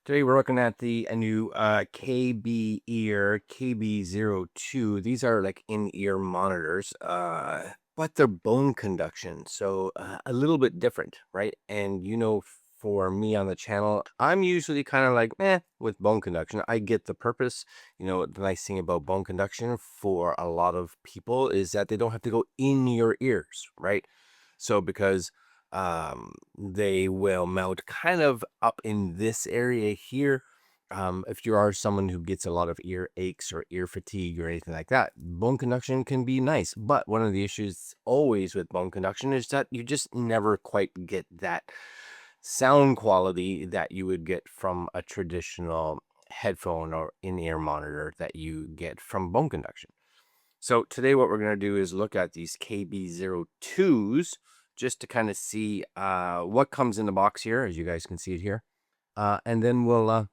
Today we're looking at the new KBEAR KB02. These are like in-ear monitors, but they're bone conduction, so a little bit different, right? And for me on the channel, I'm usually kind of like, with bone conduction. I get the purpose. The nice thing about bone conduction for a lot of people is that they don't have to go in your ears, right? So because they will mount kind of up in this area here. If you are someone who gets a lot of ear aches or ear fatigue or anything like that, bone conduction can be nice. But one of the issues always with bone conduction is that you just never quite get that sound quality that you would get from a traditional headphone or in-ear monitor that you get from bone conduction. So today what we're going to do is look at these KB02s just to kind of see what comes in the box here, as you guys can see it here. And then we'll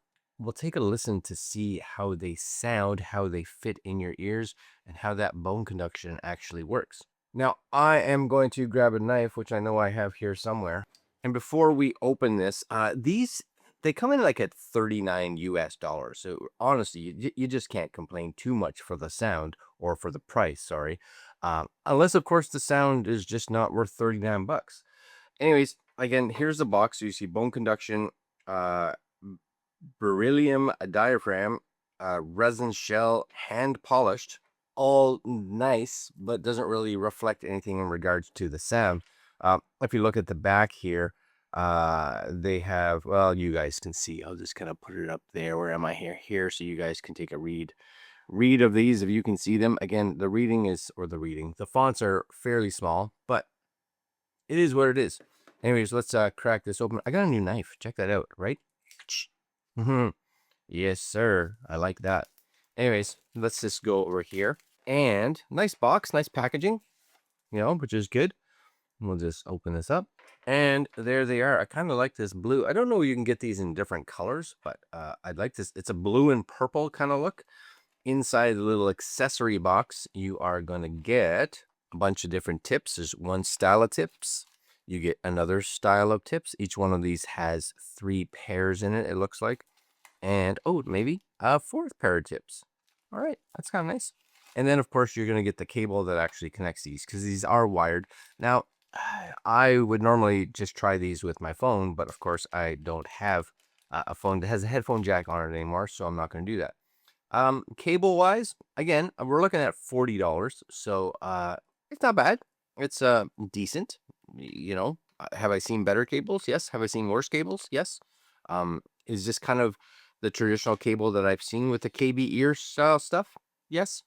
take a listen to see how they sound, how they fit in your ears, and how that bone conduction actually works. Now, I am going to grab a knife, which I know I have here somewhere. And before we open this, they come in like at 39 US dollars. So honestly, you just can't complain too much for the sound or for the price, sorry. Unless of course the sound is just not worth 39 bucks. Anyways, again, here's the box. So you see bone conduction, uh, beryllium diaphragm, resin shell, hand polished, all nice, but doesn't really reflect anything in regards to the sound. If you look at the back here, they have, well, you guys can see. I'll just kind of put it up there. Where am I here, so you guys can take a read of these if you can see them. Again, the fonts are fairly small, but it is what it is. Anyways, let's crack this open. I got a new knife. Check that out, right? Yes, sir. I like that. Anyways, let's just go over here. And nice box, nice packaging, which is good. We'll just open this up. And there they are. I kind of like this blue. I don't know if you can get these in different colors, but I'd like this. It's a blue and purple kind of look. Inside the little accessory box, you are going to get a bunch of different tips. There's one style of tips. You get another style of tips. Each one of these has 3 pairs in it, it looks like. And, oh, maybe a 4th pair of tips. All right, that's kind of nice. And then, of course, you're going to get the cable that actually connects these because these are wired. Now, I would normally just try these with my phone, but of course, I don't have a phone that has a headphone jack on it anymore, so I'm not going to do that. Cable wise, again, we're looking at $40, so it's not bad. It's decent. Have I seen better cables? Yes. Have I seen worse cables? Yes. Is this kind of the traditional cable that I've seen with the KB ear style stuff? Yes.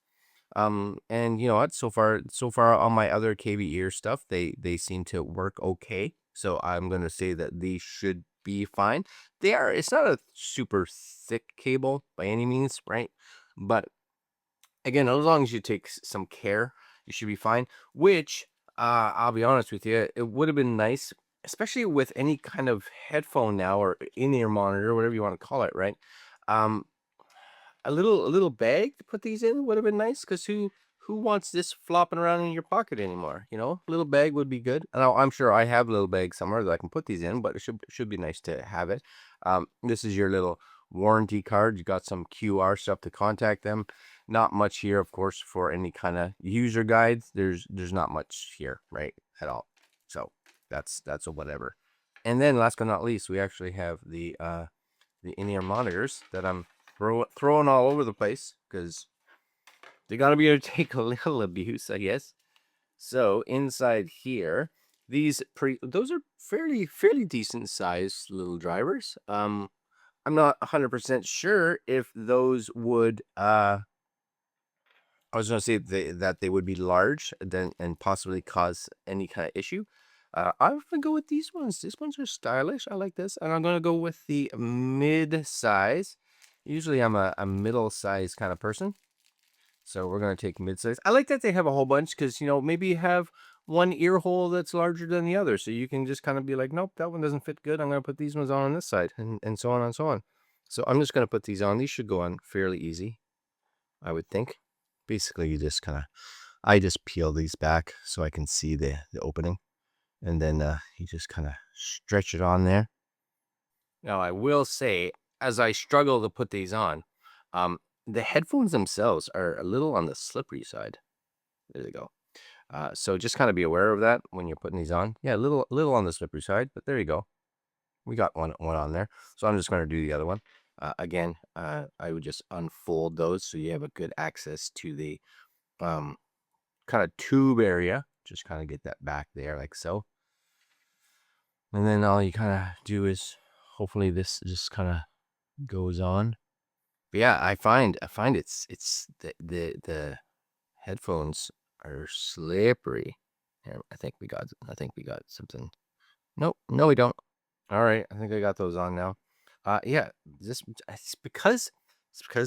And you know what? So far on my other KB ear stuff, they seem to work okay. So I'm gonna say that these should be fine. It's not a super thick cable by any means, right? But again, as long as you take some care, you should be fine. Which, I'll be honest with you, it would have been nice, especially with any kind of headphone now or in-ear monitor, whatever you want to call it, right? Um, a little bag to put these in would have been nice, because who wants this flopping around in your pocket anymore? A little bag would be good. And I'm sure I have a little bag somewhere that I can put these in, but it should be nice to have it. This is your little warranty card. You got some QR stuff to contact them. Not much here, of course, for any kind of user guides. There's not much here, right, at all. So that's a whatever. And then last but not least, we actually have the in-ear monitors that I'm throwing all over the place because they got to be able to take a little abuse, I guess. So inside here, those are fairly decent sized little drivers. I'm not 100% sure if those would I was going to say that they would be large and possibly cause any kind of issue. I'm going to go with these ones. These ones are stylish. I like this. And I'm going to go with the mid size. Usually I'm a middle size kind of person. So we're going to take mid size. I like that they have a whole bunch because, maybe you have one ear hole that's larger than the other. So you can just kind of be like, nope, that one doesn't fit good. I'm going to put these ones on this side, and so on and so on. So I'm just going to put these on. These should go on fairly easy, I would think. Basically, I just peel these back so I can see the opening. And then you just kind of stretch it on there. Now, I will say, as I struggle to put these on, the headphones themselves are a little on the slippery side. There they go. So just kind of be aware of that when you're putting these on. Yeah, a little on the slippery side, but there you go. We got one on there. So I'm just going to do the other one. Again, I would just unfold those so you have a good access to the kind of tube area. Just kind of get that back there like so. And then all you kind of do is hopefully this just kind of goes on. But yeah, I find it's the headphones are slippery. Here, I think we got something. Nope, no, we don't. All right, I think I got those on now. Yeah, it's because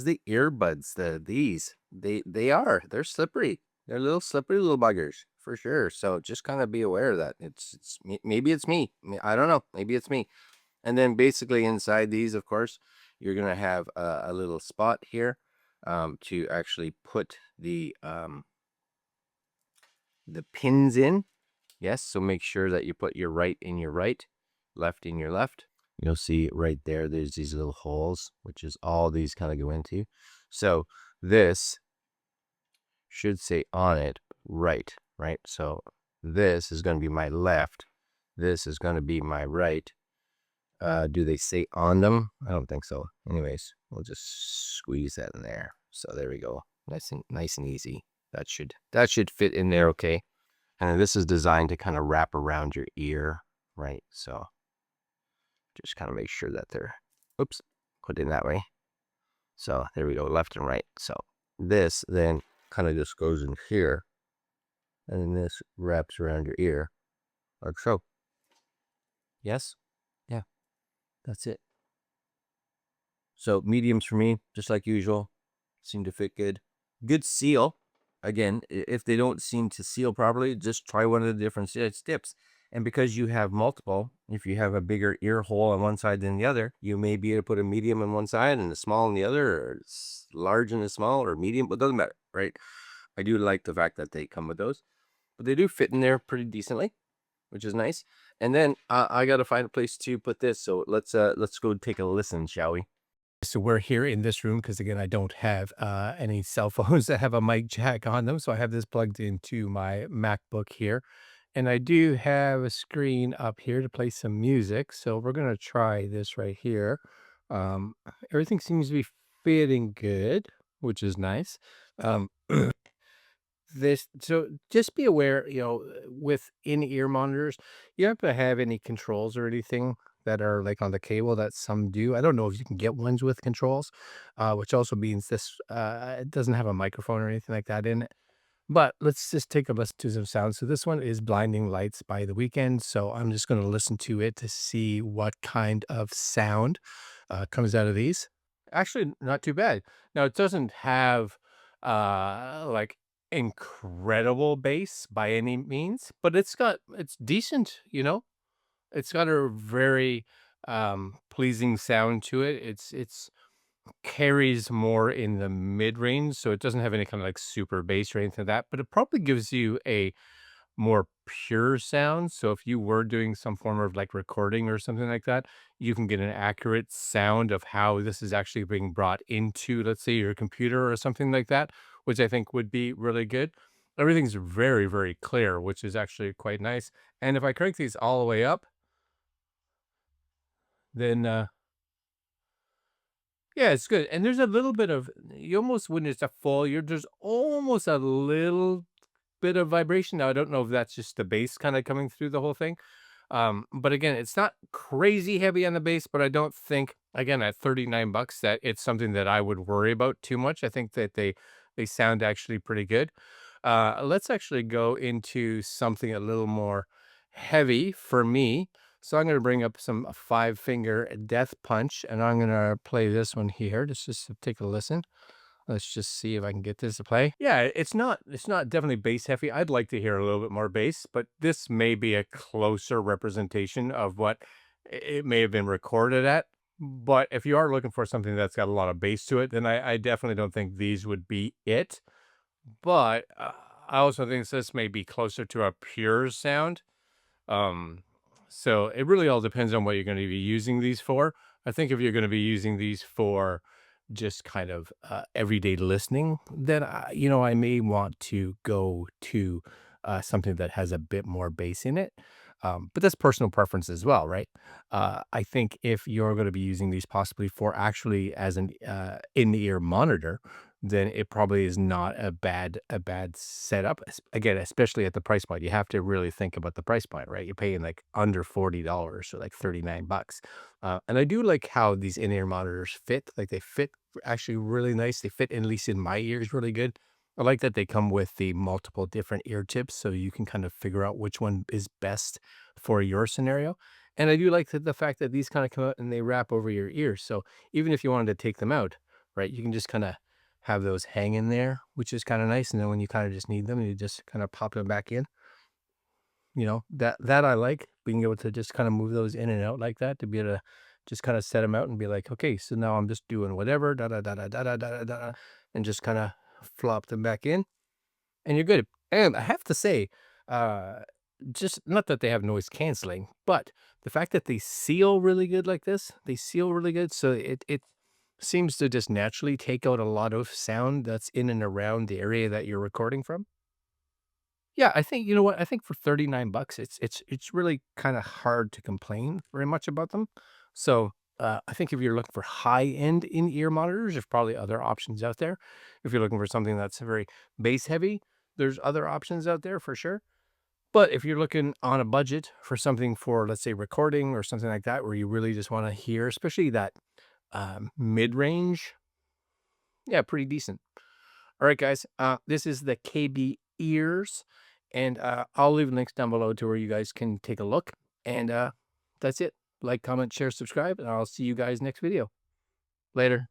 the earbuds, they're slippery. They're little slippery little buggers for sure. So just kind of be aware of that. Maybe it's me. I don't know. Maybe it's me. And then basically inside these, of course, you're gonna have a little spot here to actually put the pins in. Yes, so make sure that you put your right in your right, left in your left. You'll see right there, there's these little holes, which is all these kind of go into. So this should say on it right? So this is going to be my left. This is going to be my right. Do they say on them? I don't think so. Anyways, we'll just squeeze that in there. So there we go. Nice and easy. That should fit in there okay. And this is designed to kind of wrap around your ear, right? So just kind of make sure that they're, oops, put in that way. So there we go, left and right. So this then kind of just goes in here, and then this wraps around your ear, like so. Yes? Yeah, that's it. So mediums for me, just like usual, seem to fit good. Good seal. Again, if they don't seem to seal properly, just try one of the different tips. And because you have multiple, if you have a bigger ear hole on one side than the other, you may be able to put a medium on one side and a small on the other, or large and a small, or medium, but it doesn't matter, right? I do like the fact that they come with those, but they do fit in there pretty decently, which is nice. And then I got to find a place to put this. So let's go take a listen, shall we? So we're here in this room because, again, I don't have any cell phones that have a mic jack on them. So I have this plugged into my MacBook here. And I do have a screen up here to play some music. So we're going to try this right here. Um, Everything seems to be fitting good, which is nice. Um, so just be aware, with in-ear monitors, you have to have any controls or anything that are like on the cable that some do. I don't know if you can get ones with controls, which also means this it doesn't have a microphone or anything like that in it. But let's just take a listen to some sounds. So this one is Blinding Lights by The Weeknd. So I'm just going to listen to it to see what kind of sound comes out of these. Actually, not too bad. Now, it doesn't have like incredible bass by any means, but it's decent, It's got a very pleasing sound to it. It's carries more in the mid range, so it doesn't have any kind of like super bass or anything like that, but it probably gives you a more pure sound. So if you were doing some form of like recording or something like that, you can get an accurate sound of how this is actually being brought into, let's say, your computer or something like that, which I think would be really good. Everything's very, very clear, which is actually quite nice. And if I crank these all the way up, then yeah, it's good. And there's a little bit of, you almost, when it's a full, there's almost a little bit of vibration. Now, I don't know if that's just the bass kind of coming through the whole thing. But again, it's not crazy heavy on the bass, but I don't think, again, at 39 bucks, that it's something that I would worry about too much. I think that they sound actually pretty good. Let's actually go into something a little more heavy for me. So I'm going to bring up some Five Finger Death Punch, and I'm going to play this one here. Just take a listen. Let's just see if I can get this to play. Yeah, it's not definitely bass heavy. I'd like to hear a little bit more bass, but this may be a closer representation of what it may have been recorded at. But if you are looking for something that's got a lot of bass to it, then I definitely don't think these would be it. But I also think this may be closer to a pure sound. So it really all depends on what you're going to be using these for. I think if you're going to be using these for just kind of everyday listening, then I may want to go to something that has a bit more bass in it. But that's personal preference as well, right? I think if you're going to be using these possibly for actually as an in-ear monitor, then it probably is not a bad setup. Again, especially at the price point, you have to really think about the price point, right? You're paying like under $40 or like 39 bucks. And I do like how these in-ear monitors fit. Like they fit actually really nice. They fit, at least in my ears, really good. I like that they come with the multiple different ear tips so you can kind of figure out which one is best for your scenario. And I do like the fact that these kind of come out and they wrap over your ears. So even if you wanted to take them out, right, you can just kind of have those hang in there, which is kind of nice. And then when you kind of just need them, you just kind of pop them back in. That I like being able to just kind of move those in and out like that, to be able to just kind of set them out and be like, okay, so now I'm just doing whatever, da da da da da da da da, and just kind of flop them back in, and you're good. And I have to say, uh, just not that they have noise canceling, but the fact that they seal really good like this, they seal really good, so it seems to just naturally take out a lot of sound that's in and around the area that you're recording from. Yeah, I think you know what? I think for 39 bucks, it's really kinda hard to complain very much about them. So, I think if you're looking for high-end in-ear monitors, there's probably other options out there. If you're looking for something that's very bass heavy, there's other options out there for sure. But if you're looking on a budget for something for, let's say, recording or something like that, where you really just wanna hear, especially that, mid-range, yeah, pretty decent. All right, guys. This is the KB ears, and I'll leave links down below to where you guys can take a look. And that's it. Like, comment, share, subscribe, and I'll see you guys next video. Later.